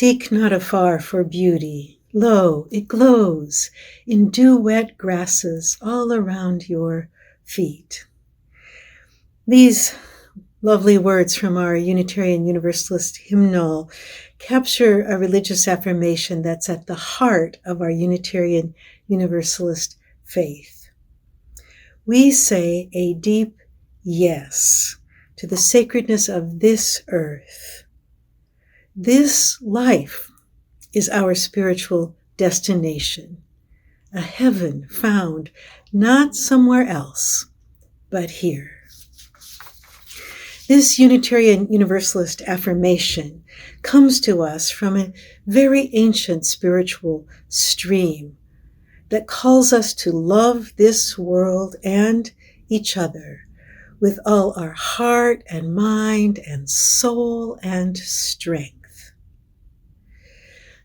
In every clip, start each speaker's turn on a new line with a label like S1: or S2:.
S1: Seek not afar for beauty. Lo, it glows in dew-wet grasses all around your feet. These lovely words from our Unitarian Universalist hymnal capture a religious affirmation that's at the heart of our Unitarian Universalist faith. We say a deep yes to the sacredness of this earth. This life is our spiritual destination, a heaven found not somewhere else, but here. This Unitarian Universalist affirmation comes to us from a very ancient spiritual stream that calls us to love this world and each other with all our heart and mind and soul and strength.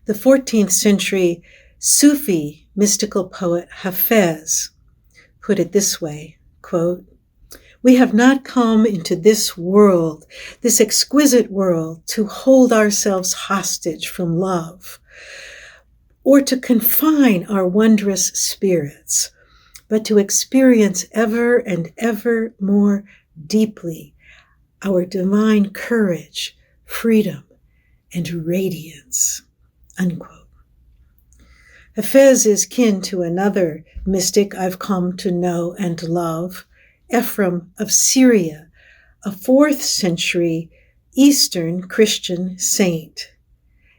S1: The 14th century Sufi mystical poet Hafez put it this way, quote, "We have not come into this world, this exquisite world, to hold ourselves hostage from love or to confine our wondrous spirits, but to experience ever and ever more deeply our divine courage, freedom, and radiance," unquote. Hafez is kin to another mystic I've come to know and love, Ephraim of Syria, a 4th century Eastern Christian saint.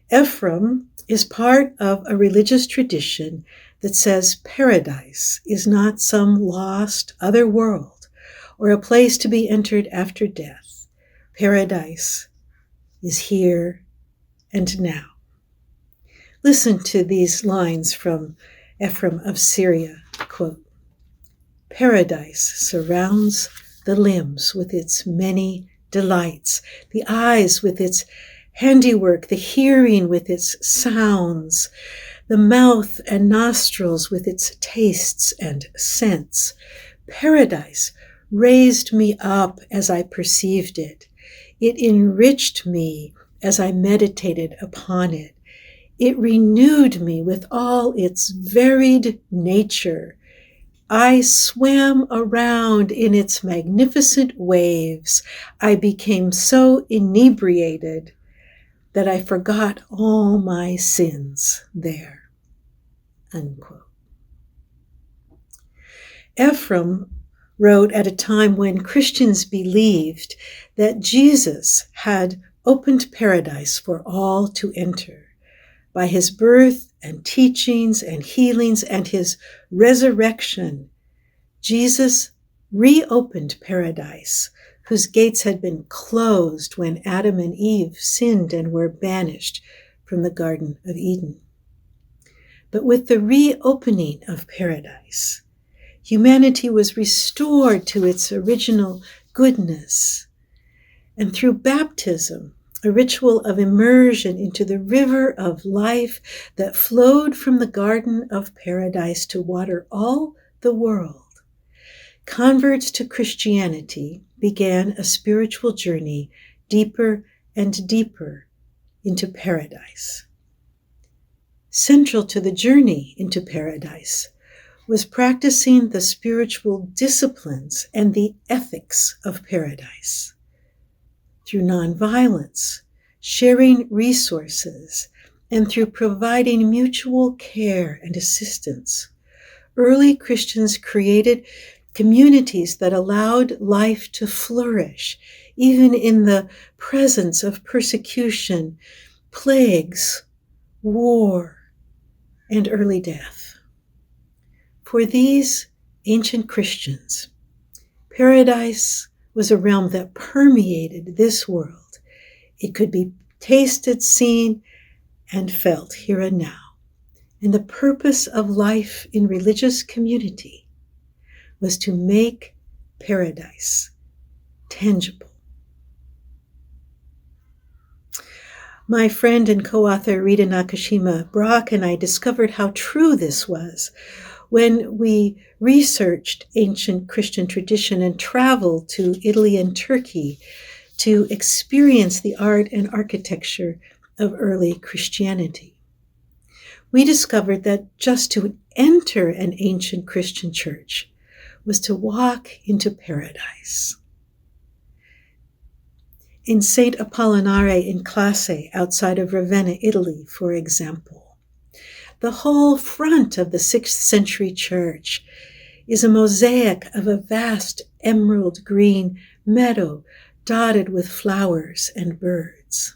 S1: Ephraim is part of a religious tradition that says paradise is not some lost other world or a place to be entered after death. Paradise is here and now. Listen to these lines from Ephraim of Syria, quote, "Paradise surrounds the limbs with its many delights, the eyes with its handiwork, the hearing with its sounds, the mouth and nostrils with its tastes and scents. Paradise raised me up as I perceived it. It enriched me as I meditated upon it. It renewed me with all its varied nature. I swam around in its magnificent waves. I became so inebriated that I forgot all my sins there," unquote. Ephraim wrote at a time when Christians believed that Jesus had opened paradise for all to enter. By his birth and teachings and healings and his resurrection, Jesus reopened paradise, whose gates had been closed when Adam and Eve sinned and were banished from the Garden of Eden. But with the reopening of paradise, humanity was restored to its original goodness. And through baptism, a ritual of immersion into the river of life that flowed from the Garden of Paradise to water all the world, converts to Christianity began a spiritual journey deeper and deeper into paradise. Central to the journey into paradise was practicing the spiritual disciplines and the ethics of paradise. Through nonviolence, sharing resources, and through providing mutual care and assistance, early Christians created communities that allowed life to flourish, even in the presence of persecution, plagues, war, and early death. For these ancient Christians, paradise was a realm that permeated this world. It could be tasted, seen, and felt here and now. And the purpose of life in religious community was to make paradise tangible. My friend and co-author Rita Nakashima Brock and I discovered how true this was when we researched ancient Christian tradition and traveled to Italy and Turkey to experience the art and architecture of early Christianity. We discovered that just to enter an ancient Christian church was to walk into paradise. In St. Apollinare in Classe, outside of Ravenna, Italy, for example, the whole front of the 6th century church is a mosaic of a vast emerald green meadow dotted with flowers and birds.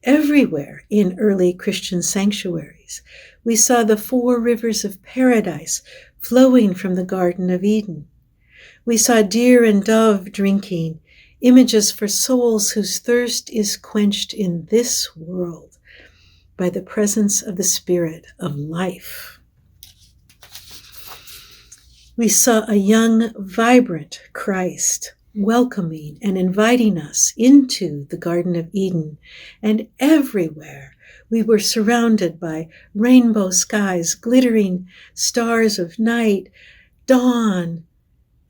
S1: Everywhere in early Christian sanctuaries, we saw the 4 rivers of paradise flowing from the Garden of Eden. We saw deer and dove drinking, images for souls whose thirst is quenched in this world by the presence of the Spirit of life. We saw a young, vibrant Christ welcoming and inviting us into the Garden of Eden, and everywhere we were surrounded by rainbow skies, glittering stars of night, dawn,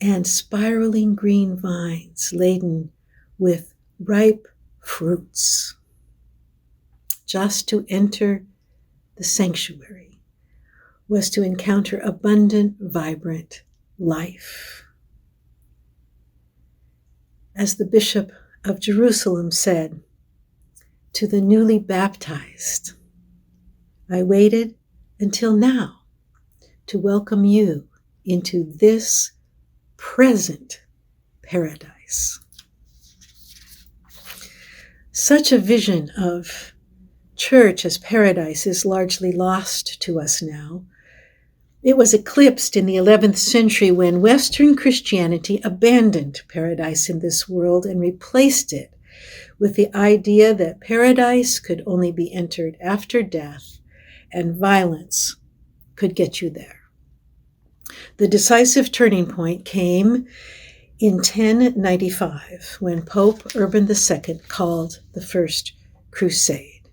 S1: and spiraling green vines laden with ripe fruits. Just to enter the sanctuary was to encounter abundant, vibrant life. As the Bishop of Jerusalem said to the newly baptized, I waited until now to welcome you into this present paradise. Such a vision of church as paradise is largely lost to us now. It was eclipsed in the 11th century when Western Christianity abandoned paradise in this world and replaced it with the idea that paradise could only be entered after death and violence could get you there. The decisive turning point came in 1095 when Pope Urban II called the First Crusade.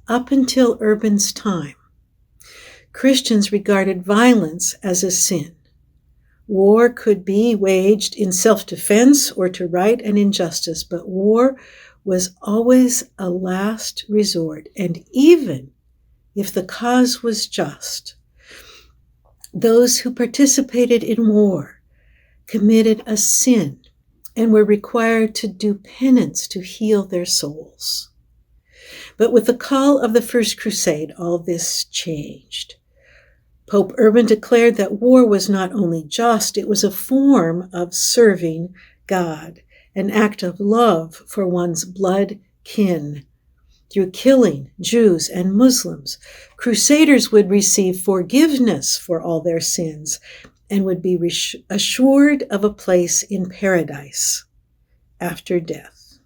S1: Up until Urban's time, Christians regarded violence as a sin. War could be waged in self-defense or to right an injustice, but war was always a last resort, and even if the cause was just, those who participated in war committed a sin and were required to do penance to heal their souls. But with the call of the First Crusade, all this changed. Pope Urban declared that war was not only just, it was a form of serving God, an act of love for one's blood kin. Through killing Jews and Muslims, crusaders would receive forgiveness for all their sins and would be assured of a place in paradise after death.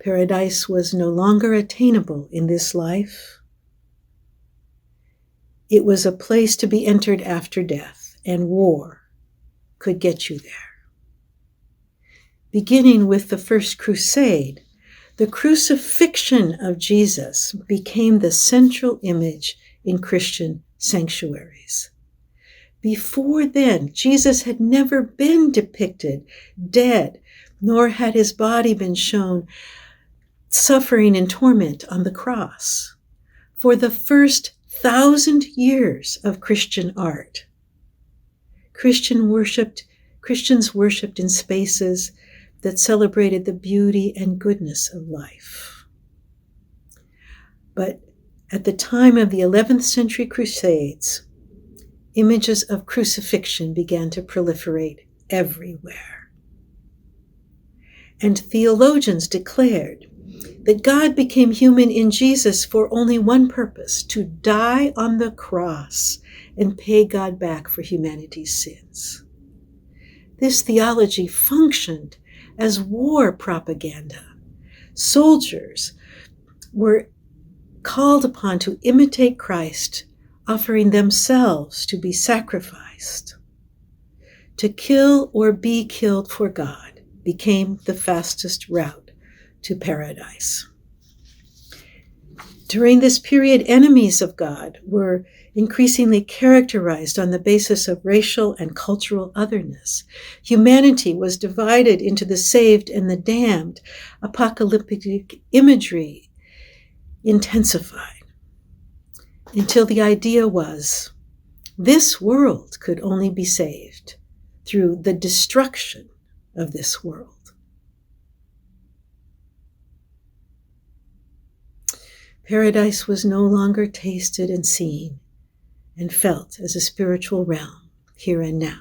S1: Paradise was no longer attainable in this life. It was a place to be entered after death, and war could get you there. Beginning with the First Crusade, the crucifixion of Jesus became the central image in Christian sanctuaries. Before then, Jesus had never been depicted dead, nor had his body been shown suffering and torment on the cross. For the first 1,000 years of Christian art, Christians worshipped in spaces that celebrated the beauty and goodness of life. But at the time of the 11th century Crusades, images of crucifixion began to proliferate everywhere. And theologians declared that God became human in Jesus for only one purpose, to die on the cross and pay God back for humanity's sins. This theology functioned as war propaganda. Soldiers were called upon to imitate Christ, offering themselves to be sacrificed. To kill or be killed for God became the fastest route to paradise. During this period, enemies of God were increasingly characterized on the basis of racial and cultural otherness. Humanity was divided into the saved and the damned. Apocalyptic imagery intensified until the idea was this world could only be saved through the destruction of this world. Paradise was no longer tasted and seen and felt as a spiritual realm here and now.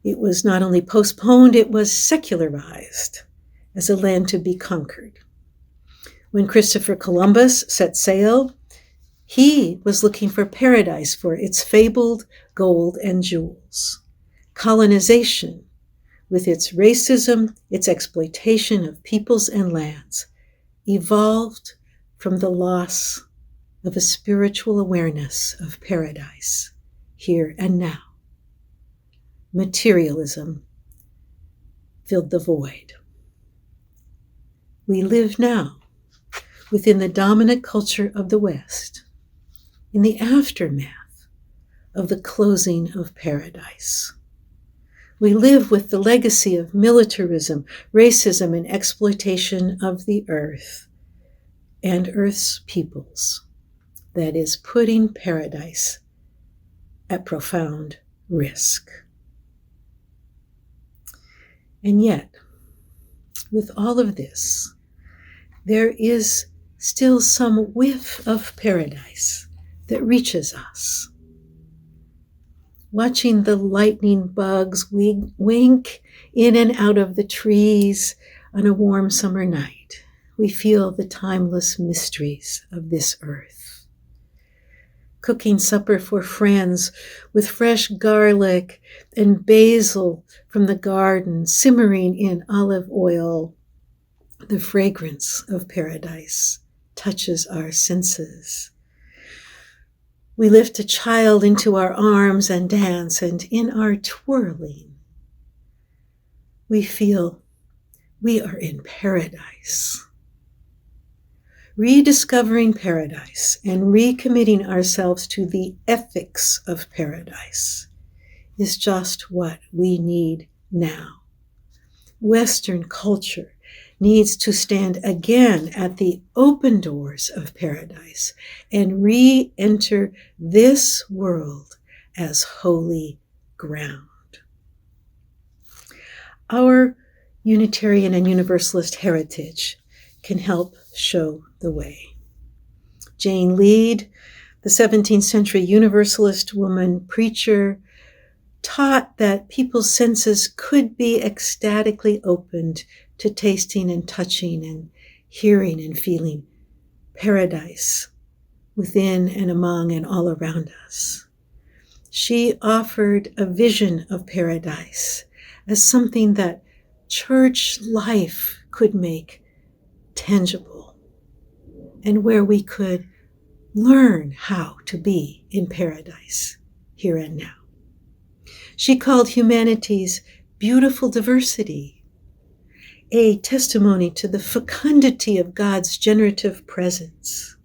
S1: It was not only postponed, it was secularized as a land to be conquered. When Christopher Columbus set sail, he was looking for paradise for its fabled gold and jewels. Colonization, with its racism, its exploitation of peoples and lands, evolved from the loss of a spiritual awareness of paradise here and now. Materialism filled the void. We live now within the dominant culture of the West, in the aftermath of the closing of paradise. We live with the legacy of militarism, racism, and exploitation of the earth and Earth's peoples, that is, putting paradise at profound risk. And yet, with all of this, there is still some whiff of paradise that reaches us. Watching the lightning bugs wink in and out of the trees on a warm summer night, we feel the timeless mysteries of this earth. Cooking supper for friends with fresh garlic and basil from the garden, simmering in olive oil, the fragrance of paradise touches our senses. We lift a child into our arms and dance, and in our twirling, we feel we are in paradise. Rediscovering paradise and recommitting ourselves to the ethics of paradise is just what we need now. Western culture needs to stand again at the open doors of paradise and re-enter this world as holy ground. Our Unitarian and Universalist heritage can help show the way. Jane Lead, the 17th century Universalist woman preacher, taught that people's senses could be ecstatically opened to tasting and touching and hearing and feeling paradise within and among and all around us. She offered a vision of paradise as something that church life could make tangible and where we could learn how to be in paradise here and now. She called humanity's beautiful diversity a testimony to the fecundity of God's generative presence.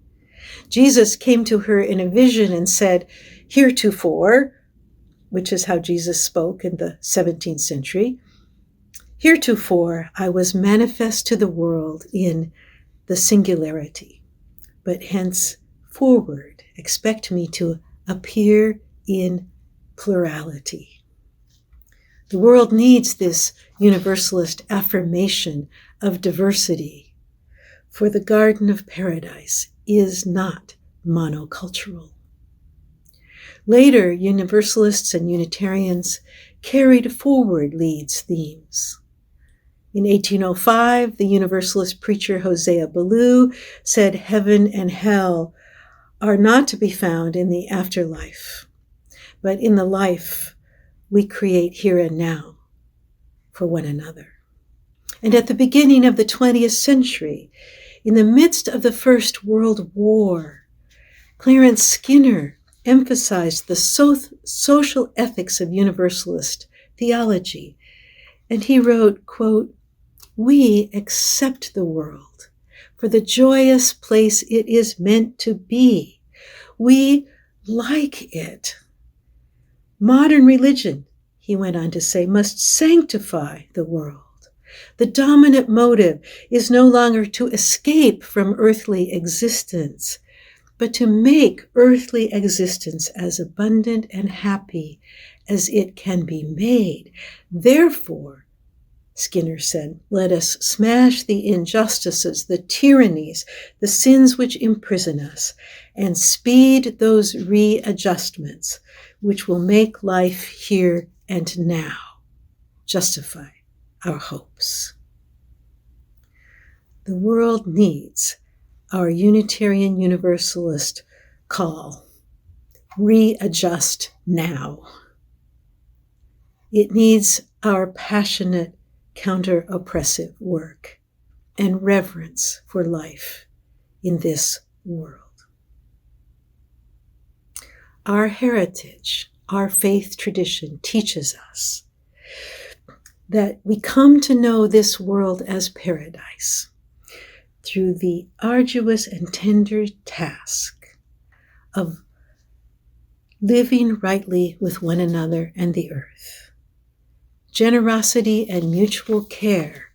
S1: Jesus came to her in a vision and said, "Heretofore," which is how Jesus spoke in the 17th century, "heretofore I was manifest to the world in the singularity, but henceforward expect me to appear in plurality." The world needs this universalist affirmation of diversity, for the Garden of Paradise is not monocultural. Later, Universalists and Unitarians carried forward Lead's themes. In 1805, the Universalist preacher Hosea Ballou said heaven and hell are not to be found in the afterlife, but in the life we create here and now for one another. And at the beginning of the 20th century, in the midst of the First World War, Clarence Skinner emphasized the social ethics of Universalist theology. And he wrote, quote, "We accept the world for the joyous place it is meant to be. We like it. Modern religion, he went on to say, must sanctify the world. The dominant motive is no longer to escape from earthly existence, but to make earthly existence as abundant and happy as it can be made. Therefore, Skinner said, let us smash the injustices, the tyrannies, the sins which imprison us, and speed those readjustments which will make life here and now justify our hopes. The world needs our Unitarian Universalist call, readjust now. It needs our passionate counter-oppressive work and reverence for life in this world. Our heritage, our faith tradition teaches us that we come to know this world as paradise through the arduous and tender task of living rightly with one another and the earth. Generosity and mutual care,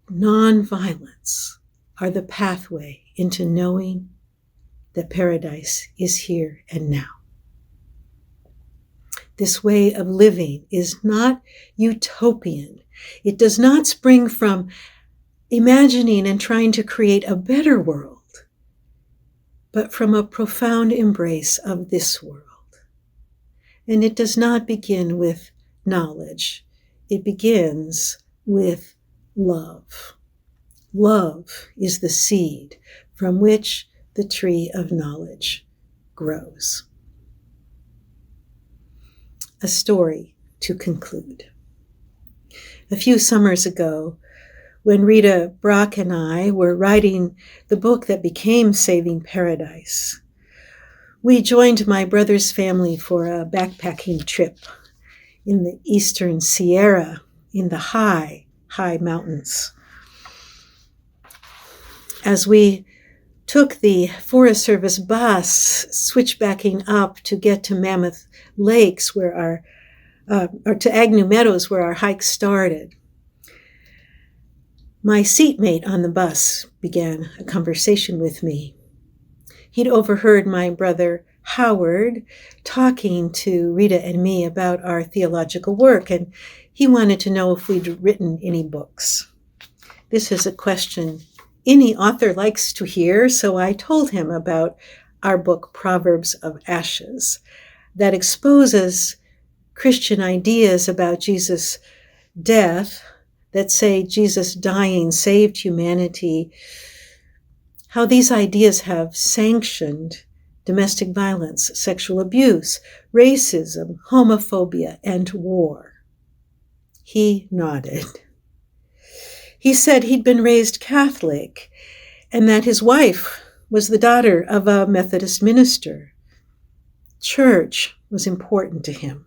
S1: non-violence, are the pathway into knowing that paradise is here and now. This way of living is not utopian. It does not spring from imagining and trying to create a better world, but from a profound embrace of this world. And it does not begin with knowledge. It begins with love. Love is the seed from which the tree of knowledge grows. A story to conclude. A few summers ago, when Rita Brock and I were writing the book that became Saving Paradise, we joined my brother's family for a backpacking trip in the eastern Sierra, in the high mountains. As we took the Forest Service bus, switchbacking up to get to Mammoth Lakes, or to Agnew Meadows, where our hike started, my seatmate on the bus began a conversation with me. He'd overheard my brother Howard talking to Rita and me about our theological work, and he wanted to know if we'd written any books. This is a question any author likes to hear, so I told him about our book, Proverbs of Ashes, that exposes Christian ideas about Jesus' death that say Jesus dying saved humanity, how these ideas have sanctioned domestic violence, sexual abuse, racism, homophobia, and war. He nodded. He said he'd been raised Catholic and that his wife was the daughter of a Methodist minister. Church was important to him.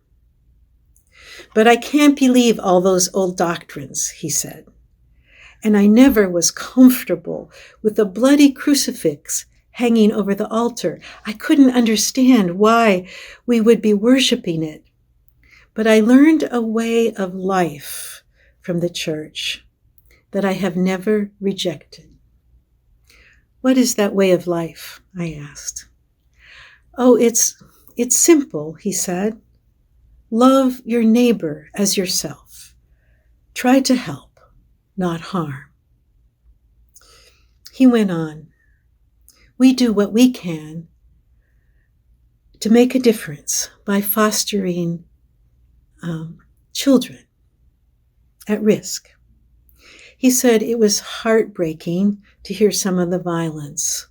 S1: But I can't believe all those old doctrines, he said. And I never was comfortable with the bloody crucifix hanging over the altar. I couldn't understand why we would be worshiping it. But I learned a way of life from the church that I have never rejected. What is that way of life? I asked. Oh, it's simple, he said. Love your neighbor as yourself. Try to help, not harm. He went on. We do what we can to make a difference by fostering children at risk. He said it was heartbreaking to hear some of the violence,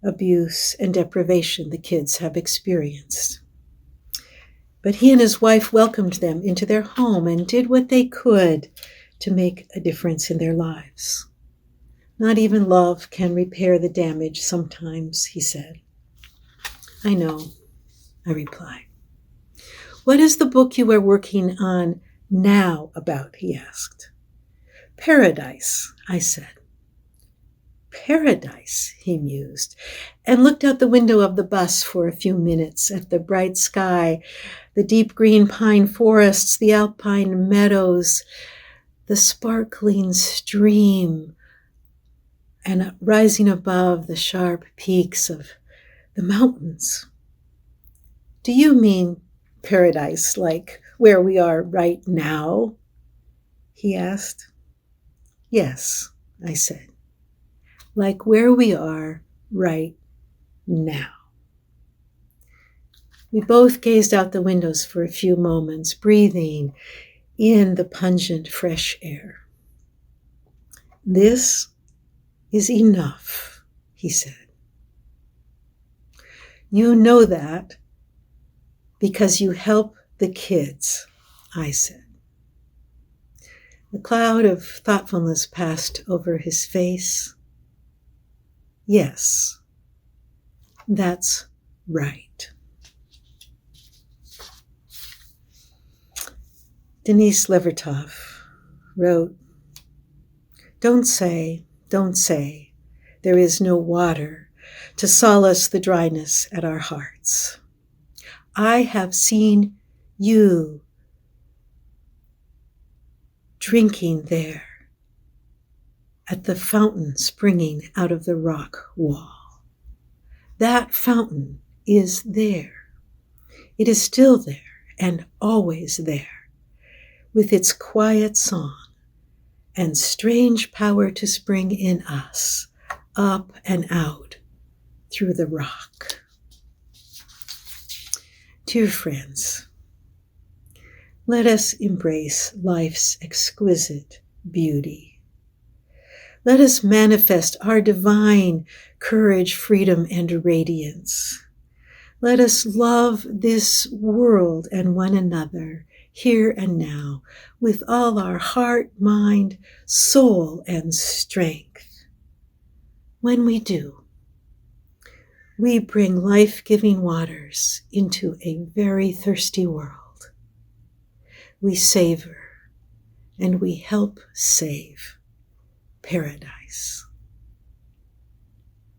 S1: abuse, and deprivation the kids have experienced. But he and his wife welcomed them into their home and did what they could to make a difference in their lives. Not even love can repair the damage sometimes, he said. I know, I replied. What is the book you are working on now about, he asked. Paradise, I said. Paradise, he mused, and looked out the window of the bus for a few minutes at the bright sky, the deep green pine forests, the alpine meadows, the sparkling stream, and rising above the sharp peaks of the mountains. Do you mean paradise like where we are right now? He asked. Yes, I said. Like where we are right now. We both gazed out the windows for a few moments, breathing in the pungent fresh air. This is enough, he said. You know that because you help the kids, I said. The cloud of thoughtfulness passed over his face. Yes, that's right. Denise Levertov wrote, don't say, there is no water to solace the dryness at our hearts. I have seen you drinking there at the fountain springing out of the rock wall. That fountain is there. It is still there and always there, with its quiet song and strange power to spring in us, up and out through the rock. Dear friends, let us embrace life's exquisite beauty. Let us manifest our divine courage, freedom, and radiance. Let us love this world and one another here and now with all our heart, mind, soul, and strength. When we do, we bring life-giving waters into a very thirsty world. We savor and we help save paradise.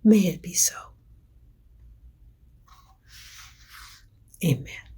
S1: May it be so. Amen.